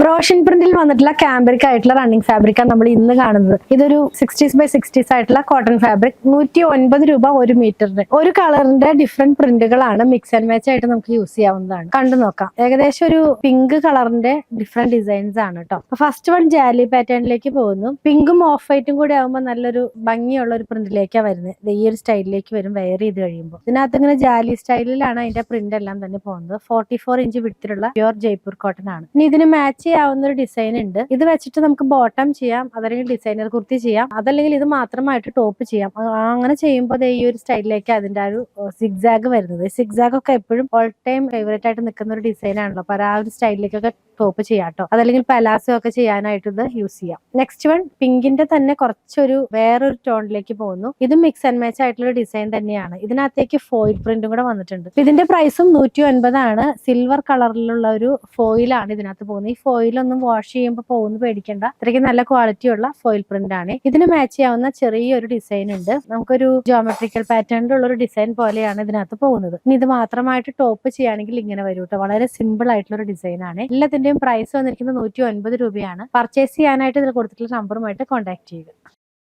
റോഷൻ പ്രിന്റിൽ വന്നിട്ടുള്ള ക്യാമ്പിരിക് ആയിട്ടുള്ള റണ്ണിങ് ഫാബ്രിക്കാണ് നമ്മൾ ഇന്ന് കാണുന്നത്. ഇതൊരു 60s by 60s ആയിട്ടുള്ള കോട്ടൺ ഫാബ്രിക്. 109 രൂപ ഒരു മീറ്ററിന്. ഒരു കളറിന്റെ ഡിഫറെന്റ് പ്രിന്റുകളാണ് മിക്സ് ആൻഡ് മാച്ച് ആയിട്ട് നമുക്ക് യൂസ് ചെയ്യാവുന്നതാണ്. കണ്ടു നോക്കാം. ഏകദേശം ഒരു പിങ്ക് കളറിന്റെ ഡിഫറെന്റ് ഡിസൈൻസ് ആണ് കേട്ടോ. ഫസ്റ്റ് വൺ ജാലി പാറ്റേണിലേക്ക് പോകുന്നു. പിങ്കും ഓഫ് വൈറ്റും കൂടി ആകുമ്പോൾ നല്ലൊരു ഭംഗിയുള്ള ഒരു പ്രിന്റിലേക്കാണ് വരുന്നത്. ഈ ഒരു സ്റ്റൈലിലേക്ക് വരും വെയർ ചെയ്ത് കഴിയുമ്പോൾ. ഇതിനകത്ത് ഇങ്ങനെ ജാലി സ്റ്റൈലിലാണ് അതിന്റെ പ്രിന്റ് എല്ലാം തന്നെ പോകുന്നത്. 44 ഇഞ്ച് വിഡ്ത്തിലുള്ള പ്യുർ ജയ്പൂർ കോട്ടൺ ആണ്. ഇനി ഇതിന് മാച്ച് ചെയ്യാവുന്ന ഒരു ഡിസൈൻ ഉണ്ട്. ഇത് വെച്ചിട്ട് നമുക്ക് ബോട്ടം ചെയ്യാം, അതല്ലെങ്കിൽ ഡിസൈനർ കുർത്തി ചെയ്യാം, അതല്ലെങ്കിൽ ഇത് മാത്രമായിട്ട് ടോപ്പ് ചെയ്യാം. അങ്ങനെ ചെയ്യുമ്പോൾ ഈ ഒരു സ്റ്റൈലിലേക്ക് അതിന്റെ ആ ഒരു സിഗ്സാഗ് വരുന്നത്. സിഗ്സാഗ് ഒക്കെ എപ്പോഴും ഓൾ ടൈം ഫേവറേറ്റ് ആയിട്ട് നിൽക്കുന്ന ഒരു ഡിസൈൻ ആണല്ലോ. അപ്പൊ ആ ഒരു സ്റ്റൈലിലേക്കൊക്കെ ടോപ്പ് ചെയ്യാം കേട്ടോ. അതല്ലെങ്കിൽ പലാസോ ഒക്കെ ചെയ്യാനായിട്ട് ഇത് യൂസ് ചെയ്യാം. നെക്സ്റ്റ് വൺ പിങ്കിന്റെ തന്നെ കുറച്ചൊരു വേറൊരു ടോണിലേക്ക് പോകുന്നു. ഇത് മിക്സ് ആൻഡ് മാച്ച് ആയിട്ടുള്ള ഡിസൈൻ തന്നെയാണ്. ഇതിനകത്തേക്ക് ഫോയിൽ പ്രിന്റും കൂടെ വന്നിട്ടുണ്ട്. ഇതിന്റെ പ്രൈസും 109 ആണ്. സിൽവർ കളറിലുള്ള ഒരു ഫോയിലാണ് ഇതിനകത്ത് പോകുന്നത്. ഈ ഫോയിലൊന്നും വാഷ് ചെയ്യുമ്പോൾ പോകുന്നു പേടിക്കേണ്ട. അത്രയ്ക്ക് നല്ല ക്വാളിറ്റി ഉള്ള ഫോയിൽ പ്രിന്റ് ആണ്. ഇതിന് മാച്ച് ചെയ്യാവുന്ന ചെറിയൊരു ഡിസൈൻ ഉണ്ട്. നമുക്കൊരു ജോമെട്രിക്കൽ പാറ്റേണിലുള്ള ഒരു ഡിസൈൻ പോലെയാണ് ഇതിനകത്ത് പോകുന്നത്. ഇനി ഇത് മാത്രമായിട്ട് ടോപ്പ് ചെയ്യുകയാണെങ്കിൽ ഇങ്ങനെ വരും കേട്ടോ. വളരെ സിമ്പിൾ ആയിട്ടുള്ള ഒരു ഡിസൈൻ ആണ്. എല്ലാത്തിന്റെയും പ്രൈസ് വന്നിരിക്കുന്നത് 109 രൂപയാണ്. പർച്ചേസ് ചെയ്യാനായിട്ട് ഇതിൽ കൊടുത്തിട്ടുള്ള നമ്പറുമായിട്ട് കോൺടാക്ട് ചെയ്യുക.